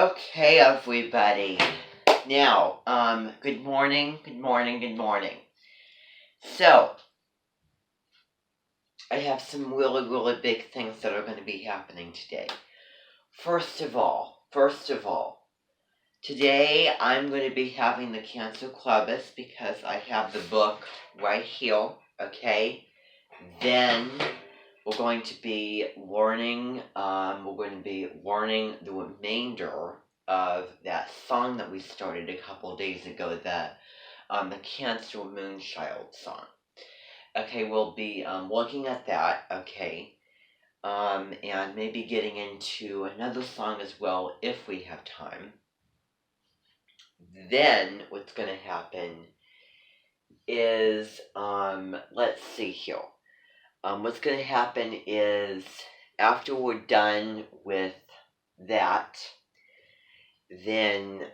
Okay, everybody. Now, good morning. So, I have some really big things that are going to be happening today. First of all, today I'm going to be having the Cancer Clubus because I have the book right here, okay? Then we're going to be learning the remainder of that song that we started a couple days ago, the Cancer Moonchild song. Okay, we'll be looking at that, okay, and maybe getting into another song as well if we have time. Then what's going to happen is, let's see here. What's going to happen is after we're done with that, then,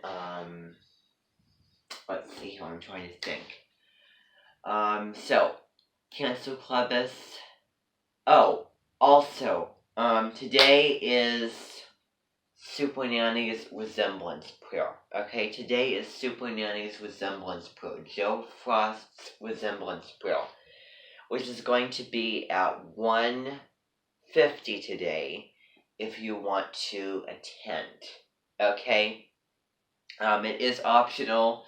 let's see here, I'm trying to think. So, Cancer Clubus. Oh, also, today is Super Nanny's Resemblance Prayer. Okay, today is Super Nanny's Resemblance Prayer. Joe Frost's Resemblance Prayer, which is going to be at 1:50 today if you want to attend. Okay? It is optional.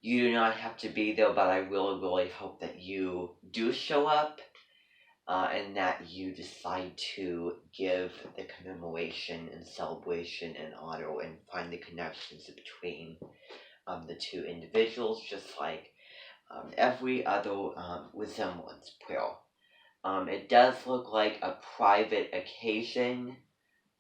You do not have to be there, but I really hope that you do show up and that you decide to give the commemoration and celebration and honor and find the connections between the two individuals, just like every other resemblance prayer. It does look like a private occasion,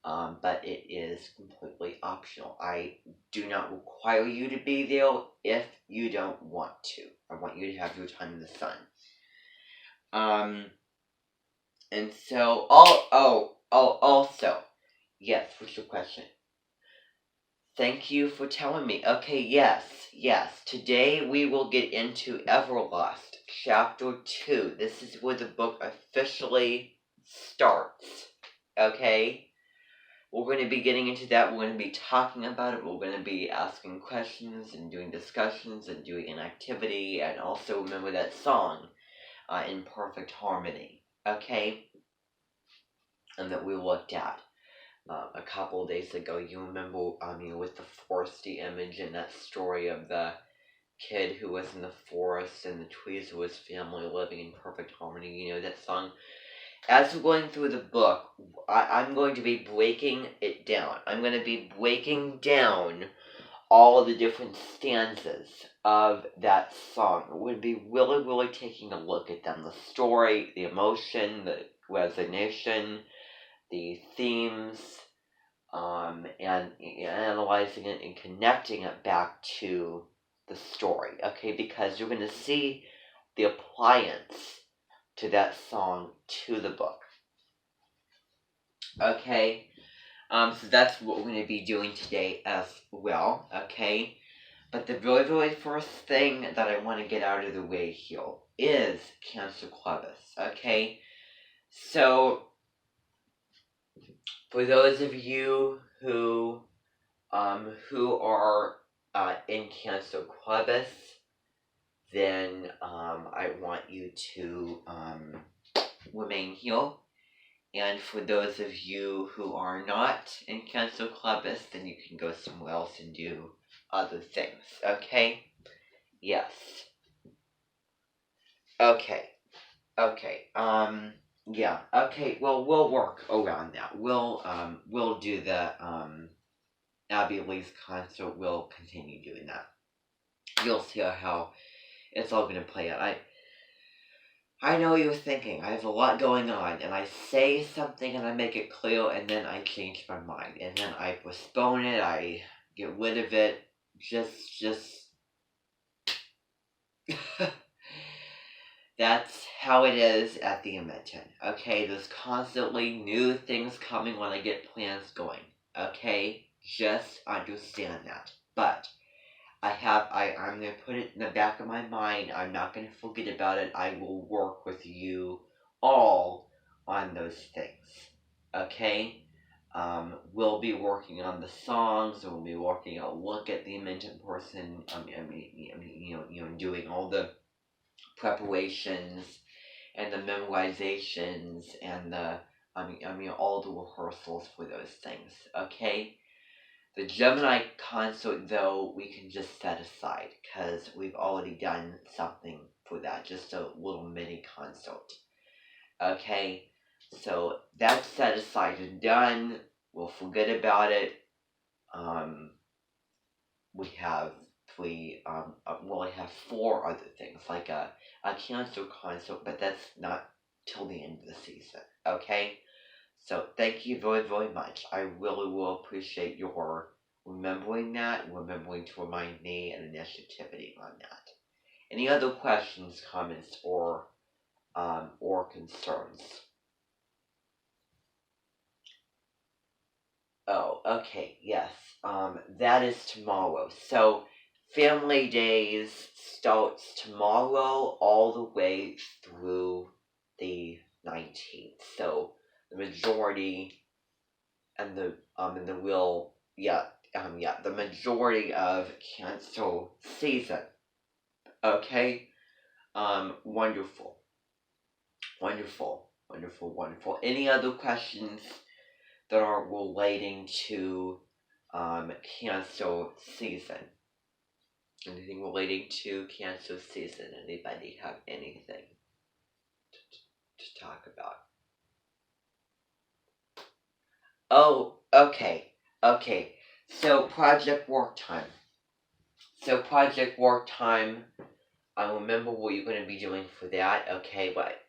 but it is completely optional. I do not require you to be there if you don't want to. I want you to have your time in the sun. And so, also, yes, what's your question? Thank you for telling me. Okay, yes. Today we will get into Everlast, Chapter 2. This is where the book officially starts. Okay? We're going to be getting into that. We're going to be talking about it. We're going to be asking questions and doing discussions and doing an activity. And also remember that song, In Perfect Harmony. Okay? And that we looked at a couple of days ago. You remember, with the foresty image and that story of the kid who was in the forest and the trees of his family living in perfect harmony. You know that song? As we're going through the book, I'm going to be breaking it down. I'm going to be breaking down all of the different stanzas of that song. We're going to be really taking a look at them. The story, the emotion, the resignation, the themes, and analyzing it and connecting it back to the story, okay? Because you're going to see the appliance to that song to the book, okay? So that's what we're going to be doing today as well, okay? But the very first thing that I want to get out of the way here is Cancer Clubus, okay? So, for those of you who are in Cancer Clubus, then I want you to remain here. And for those of you who are not in Cancer Clubus, then you can go somewhere else and do other things, okay? Yes. Okay, yeah, okay, well, we'll work around that. We'll do the, Abby Lee's concert. We'll continue doing that. You'll see how it's all gonna play out. I know you're thinking, I have a lot going on, and I say something and I make it clear, and then I change my mind, and then I postpone it, I get rid of it, just... That's how it is at the Invention, okay? There's constantly new things coming when I get plans going, okay? Just understand that. But I'm going to put it in the back of my mind. I'm not going to forget about it. I will work with you all on those things, okay? we'll be working on the songs, and we'll be working on look at the mentioned person. Doing all the preparations and the memorizations and all the rehearsals for those things. Okay. The Gemini consort, though, we can just set aside because we've already done something for that, just a little mini consort. Okay, so that's set aside and done. We'll forget about it. We have we have 4 other things, like a Cancer consort, but that's not till the end of the season. Okay. So thank you very, very much. I really will appreciate your remembering to remind me and initiativity on that. Any other questions, comments, or concerns? Oh, okay, yes. That is tomorrow. So Family Days starts tomorrow all the way through the 19th. So the majority and the the majority of Cancel season. Okay? Wonderful. Wonderful. Any other questions that are relating to Cancel season? Anything relating to Cancel season? Anybody have anything to talk about? Oh, okay. So project work time. I remember what you're going to be doing for that. Okay, but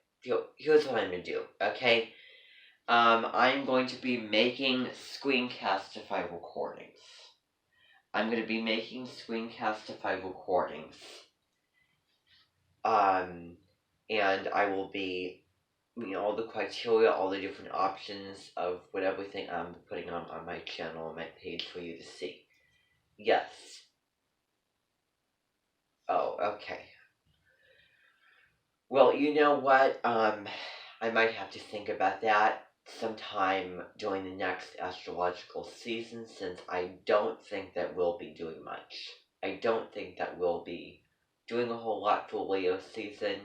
here's what I'm going to do. Okay, I'm going to be making Screencastify recordings. I'm going to be making Screencastify recordings. And I will be, all the criteria, all the different options of what everything I'm putting on my channel, on my page for you to see. Yes. Oh, okay. Well, you know what? I might have to think about that sometime during the next astrological season, since I don't think that we'll be doing much. I don't think that we'll be doing a whole lot for Leo season.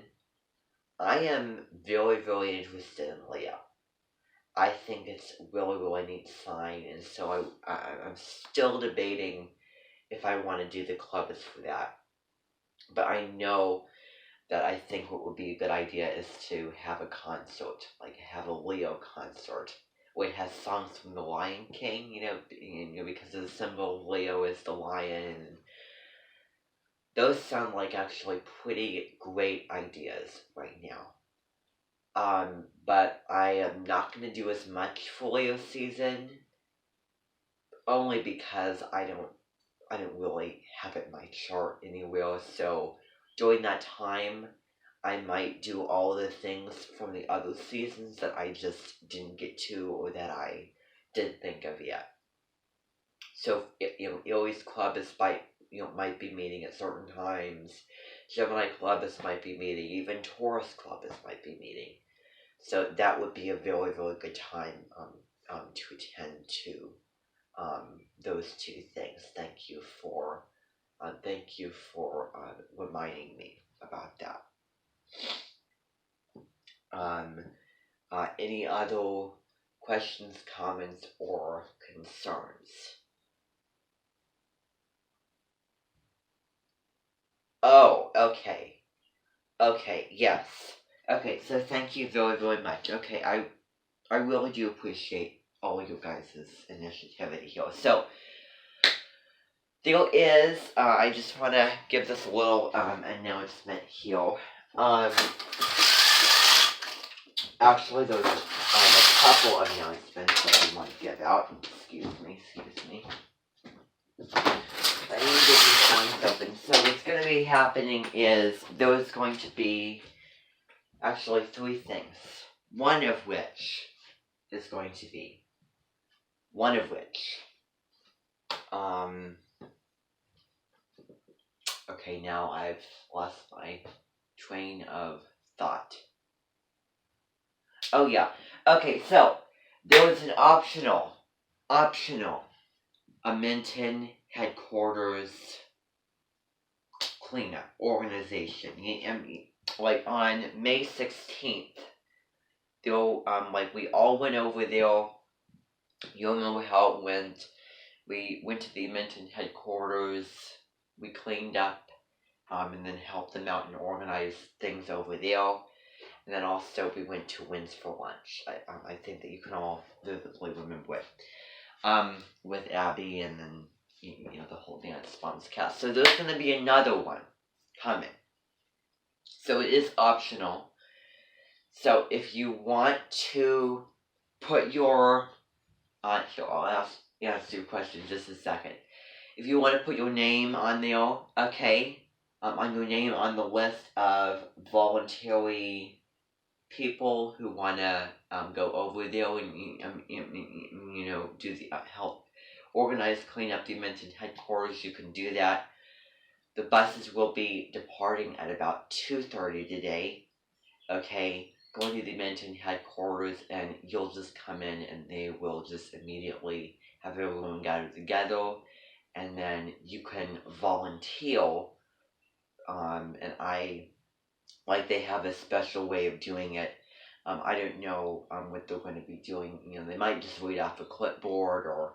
I am very, very interested in Leo. I think it's really, really neat sign, and so I'm still debating if I want to do the clubs for that. But I know that I think what would be a good idea is to have a consort, like have a Leo consort, where it has songs from The Lion King, because the symbol of Leo is the lion. And those sound like actually pretty great ideas right now. But I am not going to do as much for Leo season, only because I don't really have it in my chart anywhere. So during that time, I might do all the things from the other seasons that I just didn't get to, or that I didn't think of yet. So Aries Club might be meeting at certain times. Gemini Club might be meeting. Even Taurus Club might be meeting. So that would be a very, very good time to attend to those 2 things. Thank you for reminding me about that. Any other questions, comments, or concerns? Oh, okay. Yes. Okay, so thank you very, very much. Okay, I really do appreciate all of you guys' initiativity here. So, there is, I just want to give this little announcement here. Actually, there's a couple of announcements that I want to give out. Excuse me. I need to get these things open. So what's going to be happening is there's going to be actually 3 things. One of which, okay, now I've lost my train of thought. Oh yeah. Okay, so there was an optional optional. A Minton headquarters cleanup organization. Like on May 16th, they'll like we all went over there. You'll know how it went. We went to the Minton headquarters. We cleaned up, and then helped them out and organize things over there. And then also we went to Wynn's for lunch. I think that you can all vividly remember it. With Abby and then the whole dance sponsor cast. So there's gonna be another one coming. So it is optional. So if you want to put your so I'll answer your question in just a second. If you want to put your name on there, okay, on your name on the list of voluntary people who want to go over there and do the help organize, clean up the Minton headquarters, you can do that. The buses will be departing at about 2:30 today. Okay, going to the Minton headquarters, and you'll just come in and they will just immediately have everyone gathered together, and then you can volunteer. And they have a special way of doing it. I don't know what they're going to be doing. They might just read off a clipboard, or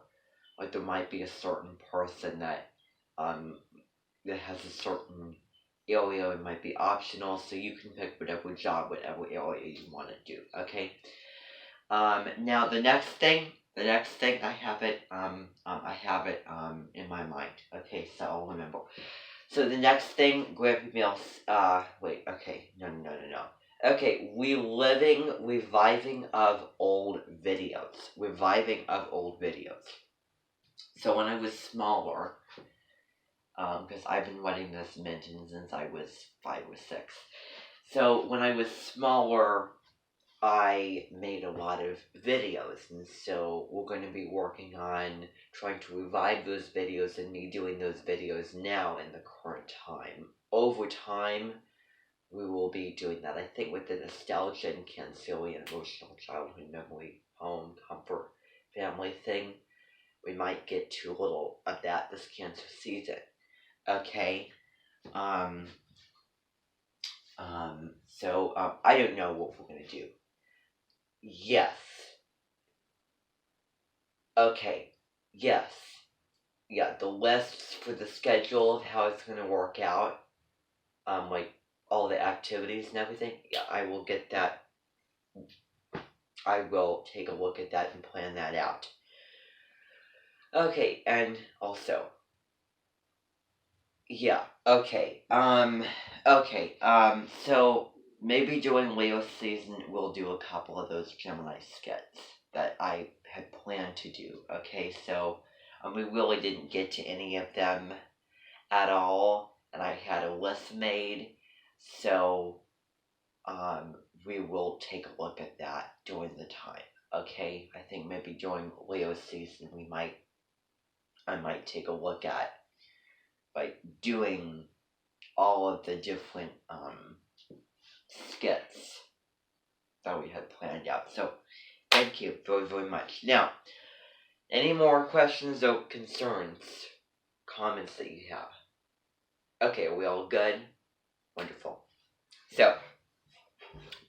like there might be a certain person that has a certain area. It might be optional, so you can pick whatever job, whatever area you want to do. Okay. Now the next thing I have it in my mind. Okay, so I'll remember. So the next thing, grab your meals. Wait. Okay. No. Okay, reviving of old videos. Reviving of old videos. So when I was smaller, because I've been running this Minton since I was 5 or 6. So when I was smaller, I made a lot of videos, and so we're going to be working on trying to revive those videos and me doing those videos now in the current time. Over time, we will be doing that. I think with the nostalgia and Cancerian emotional childhood memory, home, comfort, family thing, we might get too little of that this cancer season. Okay. So I don't know what we're gonna do. Yes. Okay. Yes. Yeah, the lists for the schedule of how it's gonna work out. Like all the activities and everything. Yeah, I will get that. I will take a look at that and plan that out. Okay, and also, yeah, okay, so maybe during Leo season, we'll do a couple of those Gemini skits that I had planned to do, okay, so, we really didn't get to any of them at all, and I had a list made, so, we will take a look at that during the time, okay, I think maybe during Leo season, I might take a look at like doing all of the different skits that we had planned out. So thank you very, very much. Now, any more questions or concerns, comments that you have? Okay, are we all good? Wonderful. So,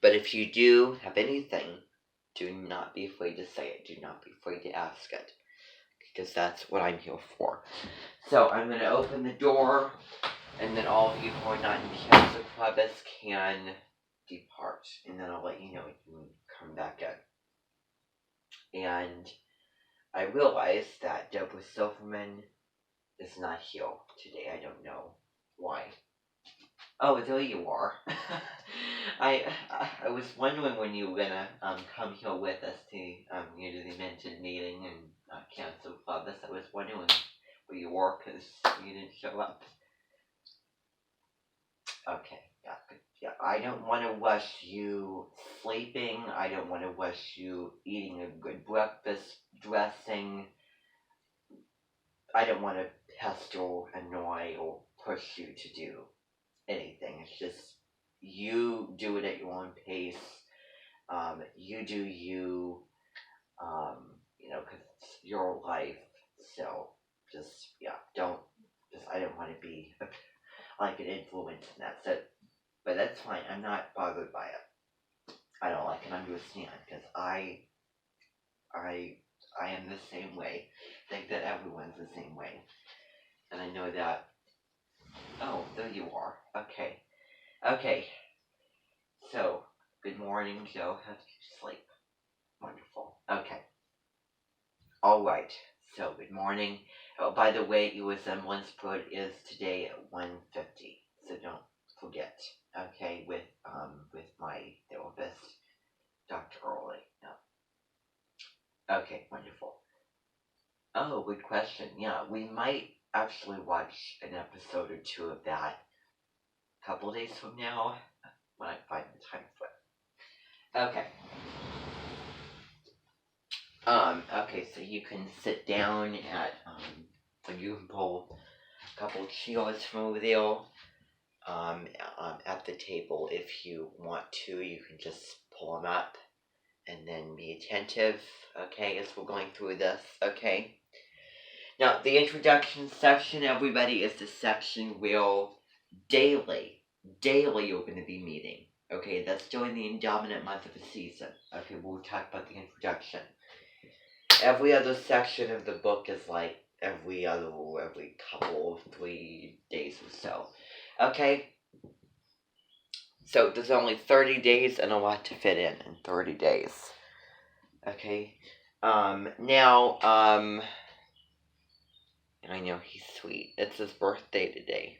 but if you do have anything, do not be afraid to say it. Do not be afraid to ask it. Because that's what I'm here for. So I'm going to open the door, and then all of you who are not in Cancer Clubus can depart. And then I'll let you know when you come back in. And I realize that Deborah Silverman is not here today. I don't know why. Oh, there you are. I was wondering when you were gonna come here with us to the mentioned meeting and cancel Clubus. I was wondering where you were because you didn't show up. Okay, yeah, good. Yeah, I don't want to rush you sleeping. I don't want to rush you eating a good breakfast, dressing. I don't want to pester, annoy, or push you to do anything. It's just you do it at your own pace. You do you. because it's your life. So just, yeah, I don't want to be like an influence in that. So, but that's fine. I'm not bothered by it. I don't like and understand because I, I am the same way. I think that everyone's the same way, and I know that. Oh, there you are. Okay, okay. So, good morning, Joe. How did you sleep? Wonderful. Okay. All right. So, good morning. Oh, by the way, USM Linsford is today at 1:50. So don't forget. Okay, with my therapist, Dr. Early. No. Okay, wonderful. Oh, good question. Yeah, we might actually watch an episode or two of that a couple days from now when I find the time for it. Okay. Okay, so you can sit down at, you can pull a couple chairs from over there, at the table if you want to. You can just pull them up and then be attentive, okay, as we're going through this, okay? Now, the introduction section, everybody, is the section where daily you're going to be meeting, okay? That's during the indominant month of the season, okay? We'll talk about the introduction. Every other section of the book is like every couple of 3 days or so. Okay? So there's only 30 days and a lot to fit in 30 days. Okay? Now, I know he's sweet. It's his birthday today.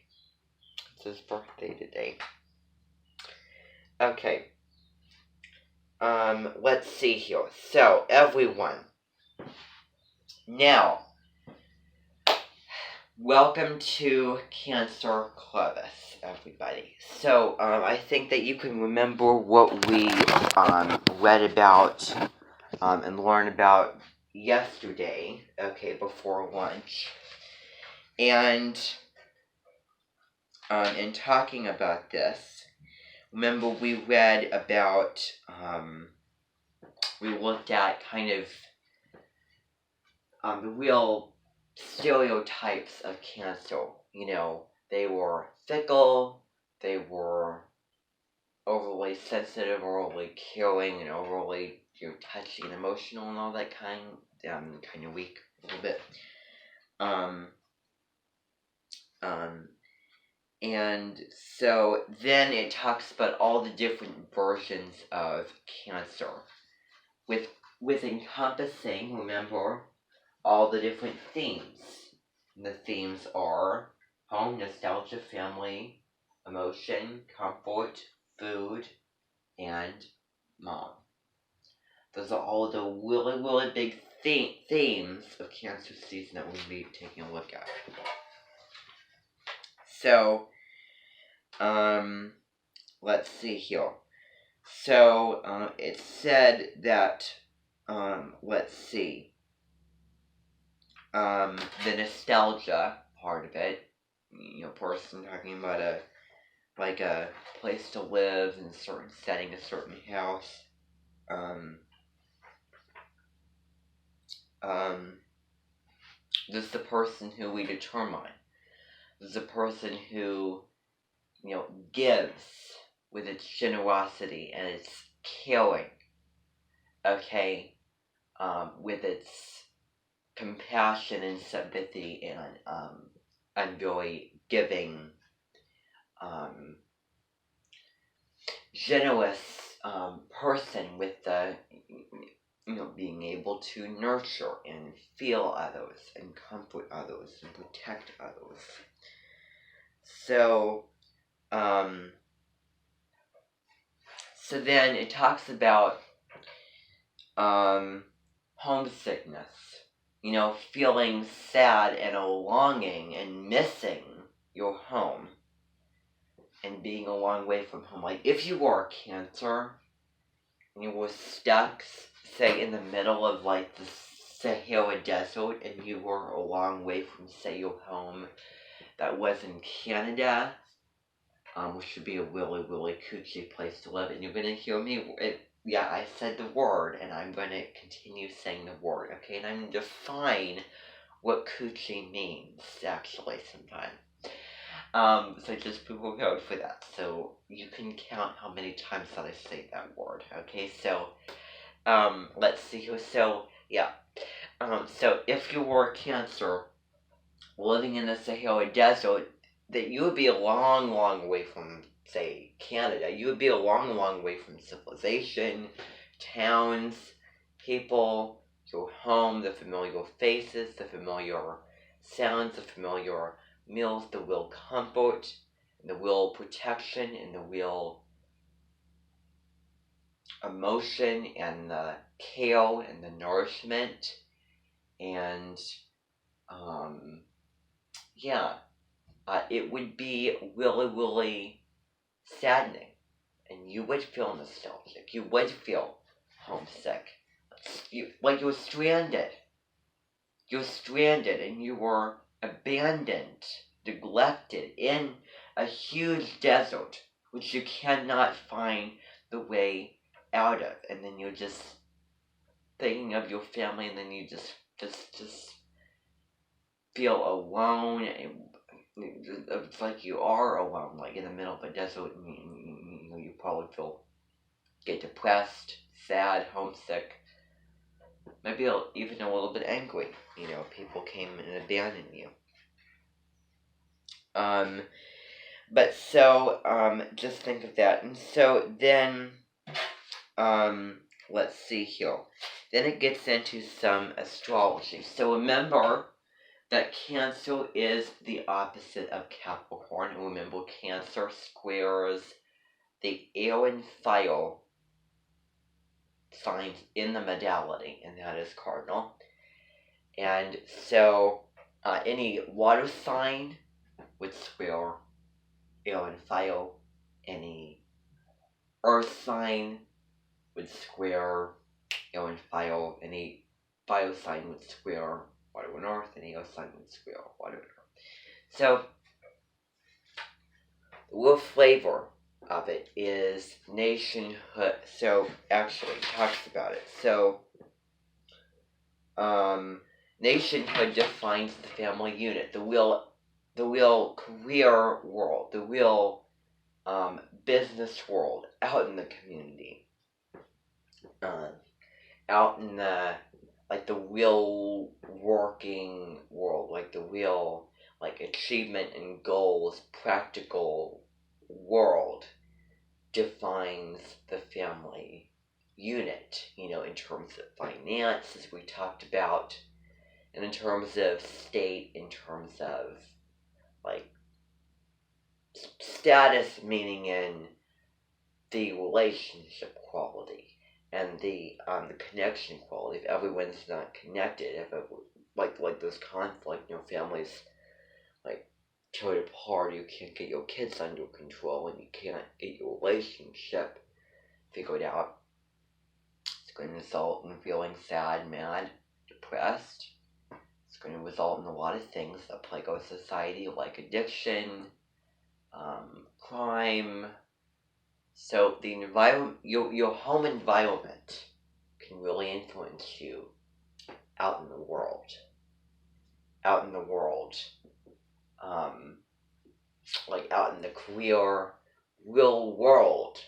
Okay. Let's see here. So, everyone. Now, welcome to Cancer Clovis, everybody. So, I think that you can remember what we read about and learned about yesterday, okay, before lunch. And in talking about this, remember we read about, we looked at kind of the real stereotypes of Cancer. They were fickle, they were overly sensitive, overly caring, and overly touchy and emotional and all that kind of weak a little bit. And so then it talks about all the different versions of Cancer, with encompassing, remember, all the different themes. And the themes are home, nostalgia, family, emotion, comfort, food, and mom. Those are all the really, really big themes of Cancer season that we'll be taking a look at. So, let's see here. So, it said that, let's see, the nostalgia part of it, person talking about a place to live in a certain setting, a certain house, there's the person who we determine. There's the person who, gives with its generosity and its caring, okay, with its compassion and sympathy and very giving, generous person with the, being able to nurture and feel others and comfort others and protect others. So, so then it talks about homesickness, feeling sad and a longing and missing your home and being a long way from home. Like if you were Cancer and you were stuck, say, in the middle of like the Sahara Desert and you were a long way from, say, your home that was in Canada, which would be a really, really kooky place to live. And you're going to hear me yeah, I said the word, and I'm going to continue saying the word, okay? And I'm going to define what coochie means, actually, sometime. So just be prepared for that. So you can count how many times that I say that word, okay? So, let's see here. So, yeah. So if you were a Cancer living in the Sahara Desert, that you would be a long, long way from, say, Canada. You would be a long, long way from civilization, towns, people, your home, the familiar faces, the familiar sounds, the familiar meals, the real comfort, the real protection, and the real emotion, and the care, and the nourishment, and, yeah, it would be really, really saddening, and you would feel nostalgic. You would feel homesick. You were stranded. You were stranded, and you were abandoned, neglected in a huge desert, which you cannot find the way out of. And then you're just thinking of your family, and then you just feel alone, and it's like you are alone, like in the middle of a desert, and you probably get depressed, sad, homesick, maybe even a little bit angry. People came and abandoned you. But so, just think of that. And so then, let's see here. Then it gets into some astrology. So remember that Cancer is the opposite of Capricorn. And remember, Cancer squares the air and fire signs in the medallion, and that is cardinal. And so, any water sign would square air and fire. Any earth sign would square air and fire. Any fire sign would square water and earth. Any earth sign would square water and earth. So, the real flavor of it is nationhood. So, actually, it talks about it. So, nationhood defines the family unit, the real career world, the real business world out in the community, out in the real working world, like the real achievement and goals, practical world defines the family unit, in terms of finance, as we talked about, and in terms of state, in terms of status, meaning in the relationship quality and the connection quality. If everyone's not connected, if it, there's conflict, families tear apart, you can't get your kids under control, and you can't get your relationship figured out, it's going to result in feeling sad, mad, depressed. It's going to result in a lot of things that plague our society, like addiction, crime. So the environment, your home environment, can really influence you out in the world. Out in the world, out in the career, real world,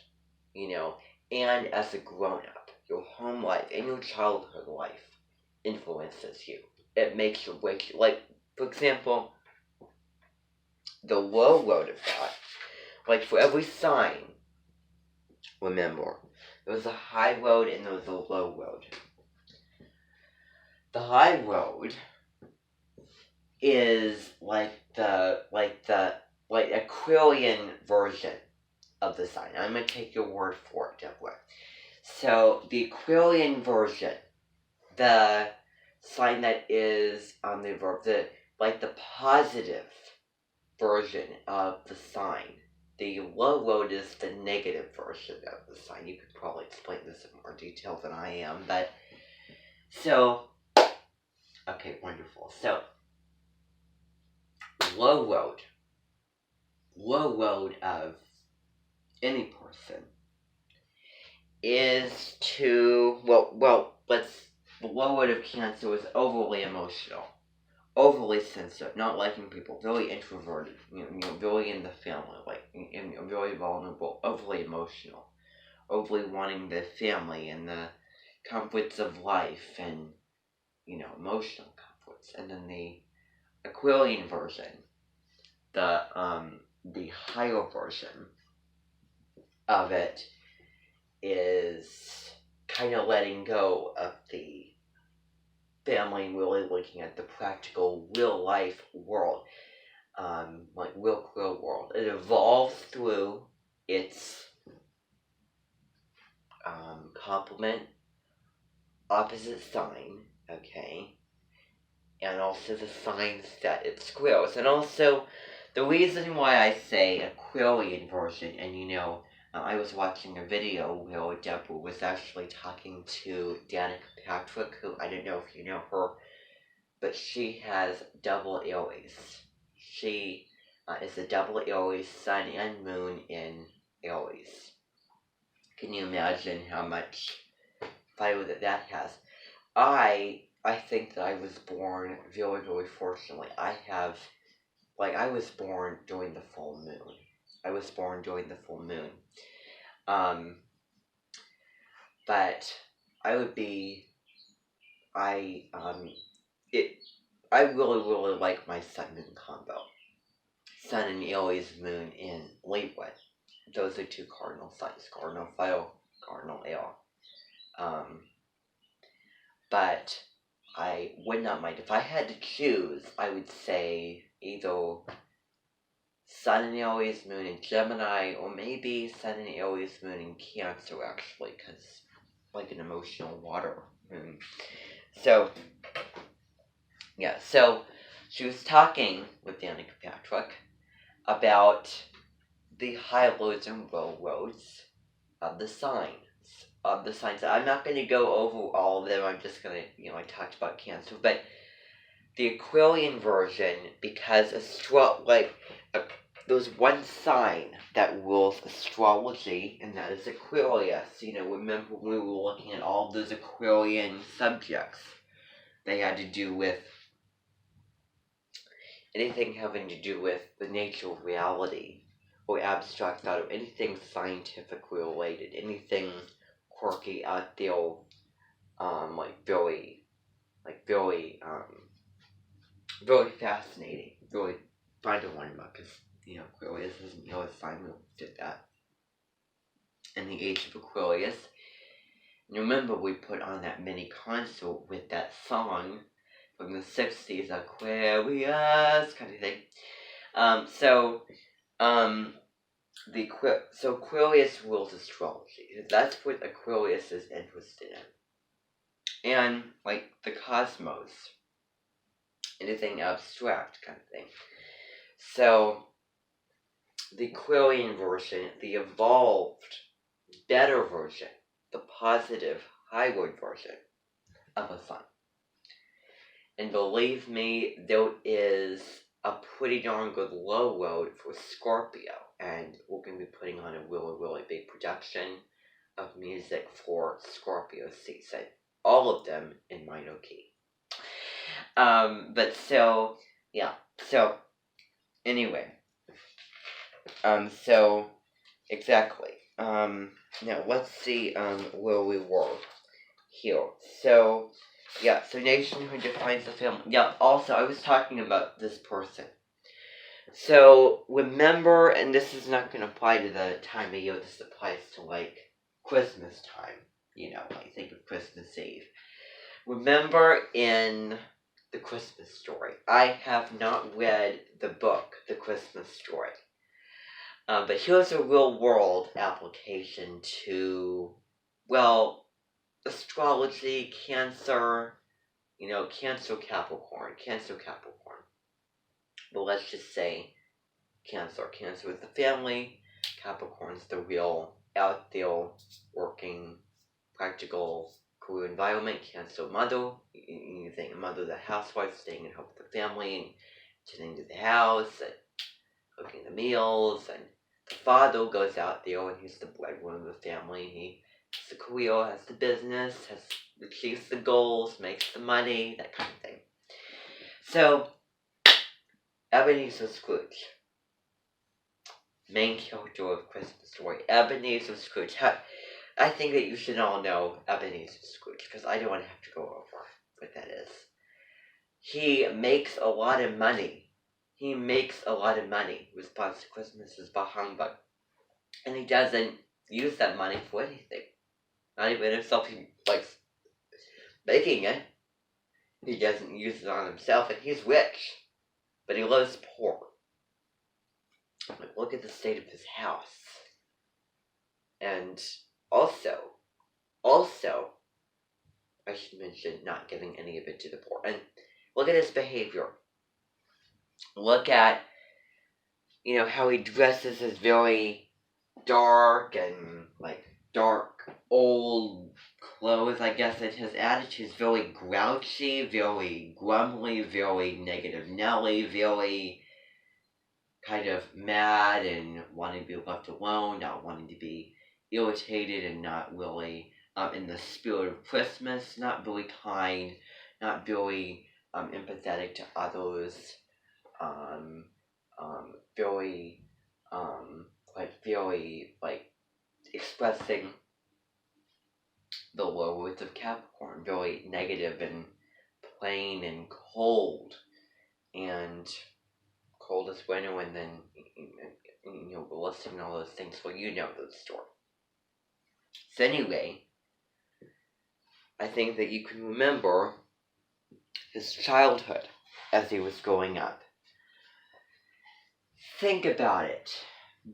and as a grown-up, your home life and your childhood life influences you. It makes you wake, for example, the low road of that, for every sign, remember, there was a high road and there was a low road. The high road is the Aquarian version of the sign. I'm going to take your word for it, Deborah. So, the Aquarian version, the sign that is on the verb, the positive version of the sign. The low road is the negative version of the sign. You could probably explain this in more detail than I am, but so, okay, wonderful. So, low road of any person is to, the low word of Cancer is overly emotional, overly sensitive, not liking people, very introverted, very in the family, very vulnerable, overly emotional, overly wanting the family and the comforts of life and, emotional comforts. And then the Aquarian version, the higher version of it is kind of letting go of the family and really looking at the practical, real life world, real clear world. It evolves through its complement, opposite sign, okay, and also the signs that it squares. And also, the reason why I say Aquarian version, and I was watching a video where Deborah was actually talking to Danica Patrick, who I don't know if you know her, but she has double Aries. She is a double Aries, sun and moon in Aries. Can you imagine how much fire that has? I think that I was born very, very fortunately. I was born during the full moon. But I would be, I really, really like my sun-moon combo. Sun and Aries, moon in Libra. Those are two cardinal signs, cardinal fire, cardinal air. But I would not mind. If I had to choose, I would say either Sun and Aries, moon in Gemini, or maybe Sun and Aries, moon in Cancer, actually, because like an emotional water moon. So, yeah, so she was talking with Danica Patrick about the high lows and low lows of the signs. I'm not going to go over all of them. I'm just going to, I talked about Cancer, but the Aquarian version, because there's one sign that rules astrology, and that is Aquarius. Remember when we were looking at all those Aquarian subjects? They had to do with anything having to do with the nature of reality, or abstract thought, or anything scientifically related, anything quirky out there, very fascinating, very fun to learn about, because, Aquarius isn't the only sign we did that. In the age of Aquarius, and remember we put on that mini concert with that song from the 60s, Aquarius, kind of thing. So Aquarius rules astrology. That's what Aquarius is interested in. And, the cosmos. Anything abstract kind of thing. So, the Aquarian version, the evolved, better version, the positive, high-word version of a sun. And believe me, there is a pretty darn good low road for Scorpio. And we're going to be putting on a really, really big production of music for Scorpio season. All of them in minor key. Anyway. Exactly. Now let's see, where we were here. So nation who defines the family. Yeah, also, I was talking about this person. So, remember, and this is not going to apply to the time of year, this applies to, Christmas time. Think of Christmas Eve. Remember in The Christmas Story. I have not read the book, The Christmas Story. But here's a real-world application to, astrology, Cancer, Cancer Capricorn. But let's just say Cancer. Cancer is the family, Capricorn's the real, out there, working, practical, career environment. Cancer mother, you think a mother, the housewife, staying at home with the family, and tending to the house, and cooking the meals, and the father goes out there and he's the breadwinner of the family, and he the career, has the business, achieves the goals, makes the money, that kind of thing. So, Ebenezer Scrooge, main character of Christmas Story, Ebenezer Scrooge. I think that you should all know Ebenezer Scrooge, because I don't want to have to go over what that is. He makes a lot of money. Response to Christmas is bah humbug. And he doesn't use that money for anything. Not even himself. He likes making it. He doesn't use it on himself, and he's rich. But he lives poor. Like, look at the state of his house. And also, I should mention not giving any of it to the poor. And look at his behavior. Look at, how he dresses as very dark and, dark, old clothes, I guess. And his attitude is very grouchy, very grumbly, very negative Nelly, very kind of mad and wanting to be left alone, not wanting to be irritated, and not really in the spirit of Christmas, not very kind, not very empathetic to others, very expressing the low words of Capricorn, very negative and plain and cold, and cold as winter, and then listing all those things. Well, you know the story. So anyway, I think that you can remember his childhood as he was growing up. Think about it.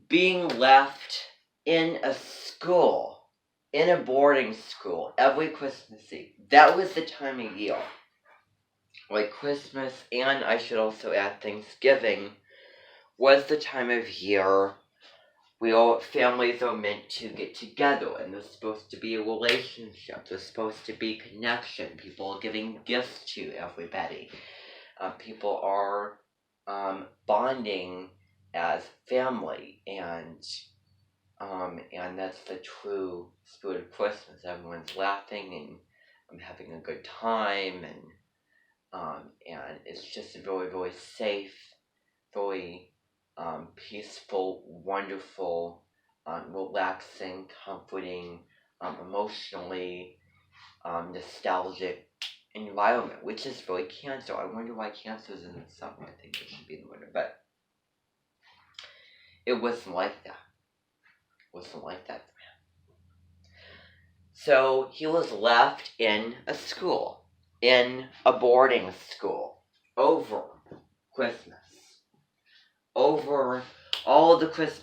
Being left in a school, in a boarding school, every Christmas Eve. That was the time of year. Like Christmas, and I should also add Thanksgiving, was the time of year where families are meant to get together, and there's supposed to be a relationship, there's supposed to be connection, people are giving gifts to everybody, people are bonding as family, and that's the true spirit of Christmas. Everyone's laughing and having a good time, and it's just a very, very safe, very peaceful, wonderful, relaxing, comforting, emotionally nostalgic environment, which is really Cancer. I wonder why Cancer is in the summer. I think it should be in the winter, but it wasn't like that. It wasn't like that for him. So he was left in a school, in a boarding school, over Christmas. Over all the Christmas